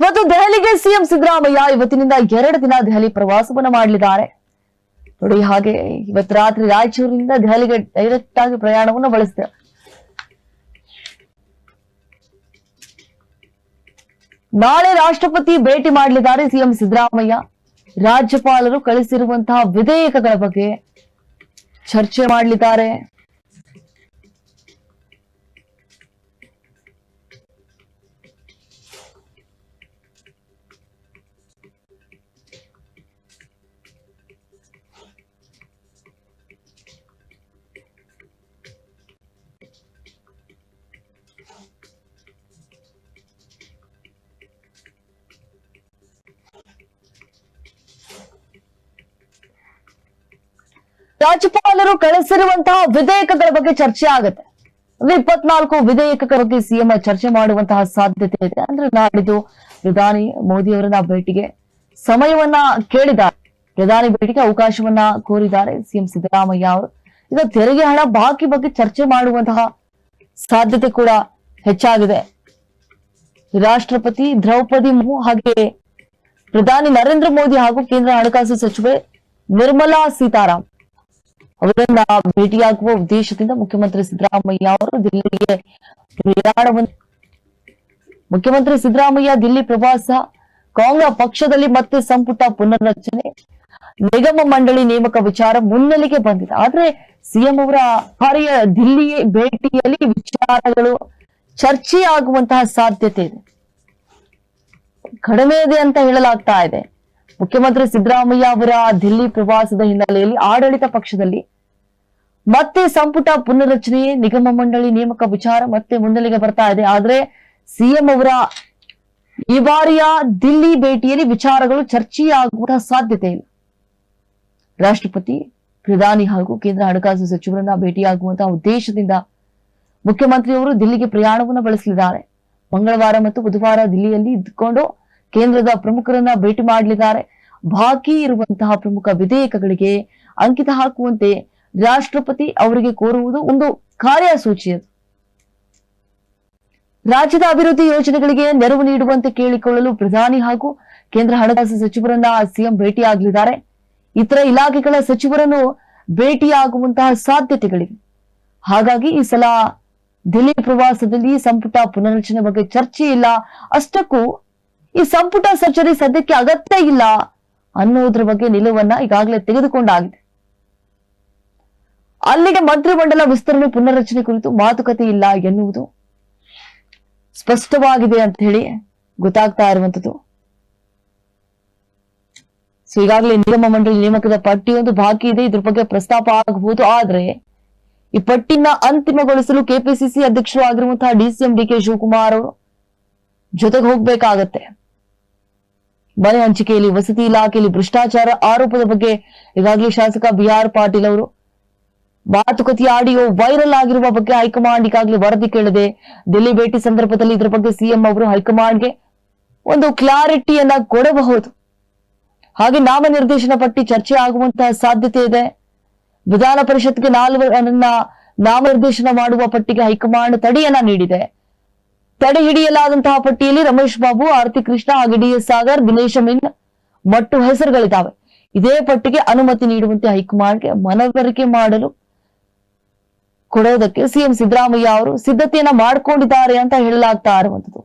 ಇವತ್ತು ದೆಹಲಿಗೆ ಸಿಎಂ ಸಿದ್ದರಾಮಯ್ಯ ಇವತ್ತಿನಿಂದ 2 ದಿನ ದೆಹಲಿ ಪ್ರವಾಸವನ್ನ ಮಾಡಲಿದ್ದಾರೆ ನೋಡಿ. ಹಾಗೆ ಇವತ್ತು ರಾತ್ರಿ ರಾಯಚೂರಿನಿಂದ ದೆಹಲಿಗೆ ಡೈರೆಕ್ಟ್ ಆಗಿ ಪ್ರಯಾಣವನ್ನು ಬಳಸಿದ್ದಾರೆ. ನಾಳೆ ರಾಷ್ಟ್ರಪತಿ ಭೇಟಿ ಮಾಡಲಿದ್ದಾರೆ ಸಿಎಂ ಸಿದ್ದರಾಮಯ್ಯ. ರಾಜ್ಯಪಾಲರು ಕಳಿಸಿರುವಂತಹ ವಿಧೇಯಕಗಳ ಬಗ್ಗೆ ಚರ್ಚೆ ಮಾಡಲಿದ್ದಾರೆ. ರಾಜ್ಯಪಾಲರು ಕಳಿಸಿರುವಂತಹ ವಿಧೇಯಕಗಳ ಬಗ್ಗೆ ಚರ್ಚೆ ಆಗುತ್ತೆ. 24 ವಿಧೇಯಕಗಳ ಬಗ್ಗೆ ಸಿಎಂ ಚರ್ಚೆ ಮಾಡುವಂತಹ ಸಾಧ್ಯತೆ ಇದೆ. ಅಂದ್ರೆ ನಾಡಿದ್ದು ಪ್ರಧಾನಿ ಮೋದಿ ಅವರನ್ನ ಭೇಟಿಗೆ ಸಮಯವನ್ನ ಕೇಳಿದ್ದಾರೆ. ಪ್ರಧಾನಿ ಭೇಟಿಗೆ ಅವಕಾಶವನ್ನ ಕೋರಿದ್ದಾರೆ ಸಿಎಂ ಸಿದ್ದರಾಮಯ್ಯ ಅವರು. ಈಗ ತೆರಿಗೆ ಹಣ ಬಾಕಿ ಬಗ್ಗೆ ಚರ್ಚೆ ಮಾಡುವಂತಹ ಸಾಧ್ಯತೆ ಕೂಡ ಹೆಚ್ಚಾಗಿದೆ. ರಾಷ್ಟ್ರಪತಿ ದ್ರೌಪದಿ ಮುರ್ಮು ಹಾಗೆ ಪ್ರಧಾನಿ ನರೇಂದ್ರ ಮೋದಿ ಹಾಗೂ ಕೇಂದ್ರ ಹಣಕಾಸು ಸಚಿವೆ ನಿರ್ಮಲಾ ಸೀತಾರಾಮನ್ ಅವರನ್ನ ಭೇಟಿಯಾಗುವ ಉದ್ದೇಶದಿಂದ ಮುಖ್ಯಮಂತ್ರಿ ಸಿದ್ದರಾಮಯ್ಯ ಅವರು ದಿಲ್ಲಿಗೆ ಪ್ರಯಾಣವನ್ನು. ಮುಖ್ಯಮಂತ್ರಿ ಸಿದ್ದರಾಮಯ್ಯ ದಿಲ್ಲಿ ಪ್ರವಾಸ, ಕಾಂಗ್ರೆಸ್ ಪಕ್ಷದಲ್ಲಿ ಮತ್ತೆ ಸಂಪುಟ ಪುನರ್ರಚನೆ, ನಿಗಮ ಮಂಡಳಿ ನೇಮಕ ವಿಚಾರ ಮುನ್ನೆಲೆಗೆ ಬಂದಿದೆ. ಆದ್ರೆ ಸಿಎಂ ಅವರ ಕಾರ್ಯ ದಿಲ್ಲಿ ಭೇಟಿಯಲ್ಲಿ ವಿಚಾರಗಳು ಚರ್ಚೆಯಾಗುವಂತಹ ಸಾಧ್ಯತೆ ಇದೆ, ಕಡಿಮೆ ಇದೆ ಅಂತ ಹೇಳಲಾಗ್ತಾ ಇದೆ. ಮುಖ್ಯಮಂತ್ರಿ ಸಿದ್ದರಾಮಯ್ಯ ಅವರ ದಿಲ್ಲಿ ಪ್ರವಾಸದ ಹಿನ್ನೆಲೆಯಲ್ಲಿ ಆಡಳಿತ ಪಕ್ಷದಲ್ಲಿ ಮತ್ತೆ ಸಂಪುಟ ಪುನರ್ರಚನೆ, ನಿಗಮ ಮಂಡಳಿ ನೇಮಕ ವಿಚಾರ ಮತ್ತೆ ಮುನ್ನೆಲೆಗೆ ಬರ್ತಾ ಇದೆ. ಆದ್ರೆ ಸಿಎಂ ಅವರ ಈ ಬಾರಿಯ ದಿಲ್ಲಿ ಭೇಟಿಯಲ್ಲಿ ವಿಚಾರಗಳು ಚರ್ಚೆಯಾಗುವ ಸಾಧ್ಯತೆ ಇಲ್ಲ. ರಾಷ್ಟ್ರಪತಿ, ಪ್ರಧಾನಿ ಹಾಗೂ ಕೇಂದ್ರ ಹಣಕಾಸು ಸಚಿವರನ್ನ ಭೇಟಿಯಾಗುವಂತಹ ಉದ್ದೇಶದಿಂದ ಮುಖ್ಯಮಂತ್ರಿಯವರು ದಿಲ್ಲಿಗೆ ಪ್ರಯಾಣವನ್ನು ಬೆಳೆಸಲಿದ್ದಾರೆ. ಮಂಗಳವಾರ ಮತ್ತು ಬುಧವಾರ ದಿಲ್ಲಿಯಲ್ಲಿ ಇದ್ದುಕೊಂಡು ಕೇಂದ್ರದ ಪ್ರಮುಖರನ್ನ ಭೇಟಿ ಮಾಡಲಿದ್ದಾರೆ. ಬಾಕಿ ಇರುವಂತಹ ಪ್ರಮುಖ ವಿಧೇಯಕಗಳಿಗೆ ಅಂಕಿತ ಹಾಕುವಂತೆ ರಾಷ್ಟ್ರಪತಿ ಅವರಿಗೆ ಕೋರುವುದು ಒಂದು ಕಾರ್ಯಸೂಚಿ. ಅದು ರಾಜ್ಯದ ಅಭಿವೃದ್ಧಿ ಯೋಜನೆಗಳಿಗೆ ನೆರವು ನೀಡುವಂತೆ ಕೇಳಿಕೊಳ್ಳಲು ಪ್ರಧಾನಿ ಹಾಗೂ ಕೇಂದ್ರ ಹಣಕಾಸು ಸಚಿವರನ್ನ ಸಿಎಂ ಭೇಟಿಯಾಗಲಿದ್ದಾರೆ. ಇತರ ಇಲಾಖೆಗಳ ಸಚಿವರನ್ನು ಭೇಟಿಯಾಗುವಂತಹ ಸಾಧ್ಯತೆಗಳಿವೆ. ಹಾಗಾಗಿ ಈ ಸಲ ದಿಲ್ಲಿ ಪ್ರವಾಸದಲ್ಲಿ ಸಂಪುಟ ಪುನರ್ರಚನೆ ಬಗ್ಗೆ ಚರ್ಚೆ ಇಲ್ಲ. ಅಷ್ಟಕ್ಕೂ ಈ ಸಂಪುಟ ಸರ್ಜರಿ ಸದ್ಯಕ್ಕೆ ಅಗತ್ಯ ಇಲ್ಲ ಅನ್ನೋದ್ರ ಬಗ್ಗೆ ನಿಲುವನ್ನ ಈಗಾಗಲೇ ತೆಗೆದುಕೊಂಡಾಗಿದೆ. ಅಲ್ಲಿಗೆ ಮಂತ್ರಿಮಂಡಲ ವಿಸ್ತರಣೆ ಪುನರ್ರಚನೆ ಕುರಿತು ಮಾತುಕತೆ ಇಲ್ಲ ಎನ್ನುವುದು ಸ್ಪಷ್ಟವಾಗಿದೆ ಅಂತ ಹೇಳಿ ಗೊತ್ತಾಗ್ತಾ ಇರುವಂತದ್ದು. ಸೊ ಈಗಾಗಲೇ ನಿಗಮ ಮಂಡಳಿ ನೇಮಕದ ಪಟ್ಟಿಯೊಂದು ಬಾಕಿ ಇದೆ, ಇದ್ರ ಬಗ್ಗೆ ಪ್ರಸ್ತಾಪ ಆಗಬಹುದು. ಆದ್ರೆ ಈ ಪಟ್ಟಿನ ಅಂತಿಮಗೊಳಿಸಲು ಕೆಪಿಸಿಸಿ ಅಧ್ಯಕ್ಷರು ಆಗಿರುವಂತಹ ಡಿಸಿಎಂ ಡಿಕೆ ಶಿವಕುಮಾರ್ ಅವರು ಜೊತೆಗೆ ಹೋಗ್ಬೇಕಾಗತ್ತೆ. ಮನೆ ಹಂಚಿಕೆಯಲ್ಲಿ, ವಸತಿ ಇಲಾಖೆಯಲ್ಲಿ ಭ್ರಷ್ಟಾಚಾರ ಆರೋಪದ ಬಗ್ಗೆ ಈಗಾಗಲೇ ಶಾಸಕ ಬಿಆರ್ ಪಾಟೀಲ್ ಅವರು ಮಾತುಕತೆಯ ಆಡಿಯೋ ವೈರಲ್ ಆಗಿರುವ ಬಗ್ಗೆ ಹೈಕಮಾಂಡ್ ಈಗಾಗಲೇ ವರದಿ ಕೇಳಿದೆ. ದಿಲ್ಲಿ ಭೇಟಿ ಸಂದರ್ಭದಲ್ಲಿ ಇದರ ಬಗ್ಗೆ ಸಿಎಂ ಅವರು ಹೈಕಮಾಂಡ್ಗೆ ಒಂದು ಕ್ಲಾರಿಟಿಯನ್ನ ಕೊಡಬಹುದು. ಹಾಗೆ ನಾಮನಿರ್ದೇಶನ ಪಟ್ಟಿ ಚರ್ಚೆ ಆಗುವಂತಹ ಸಾಧ್ಯತೆ ಇದೆ. ವಿಧಾನ ಪರಿಷತ್ಗೆ 4 ನಾಮನಿರ್ದೇಶನ ಮಾಡುವ ಪಟ್ಟಿಗೆ ಹೈಕಮಾಂಡ್ ತಡೆಯನ್ನ ನೀಡಿದೆ. ತಡೆ ಹಿಡಿಯಲಾದಂತಹ ಪಟ್ಟಿಯಲ್ಲಿ ರಮೇಶ್ ಬಾಬು, ಆರತಿ ಕೃಷ್ಣ ಹಾಗೆ ಡಿಎಸ್ ಸಾಗರ್, ದಿನೇಶ್ ಅಮೀನ್ ಮಟ್ಟು ಹೆಸರುಗಳಿದ್ದಾವೆ. ಇದೇ ಪಟ್ಟಿಗೆ ಅನುಮತಿ ನೀಡುವಂತೆ ಹೈಕಮಾಂಡ್ಗೆ ಮನವರಿಕೆ ಮಾಡಲು ಕೊಡೋದಕ್ಕೆ ಸಿಎಂ ಸಿದ್ದರಾಮಯ್ಯ ಅವರು ಸಿದ್ಧತೆಯನ್ನ ಮಾಡಿಕೊಂಡಿದ್ದಾರೆ ಅಂತ ಹೇಳಲಾಗ್ತಾ ಇರುವಂತದ್ದು.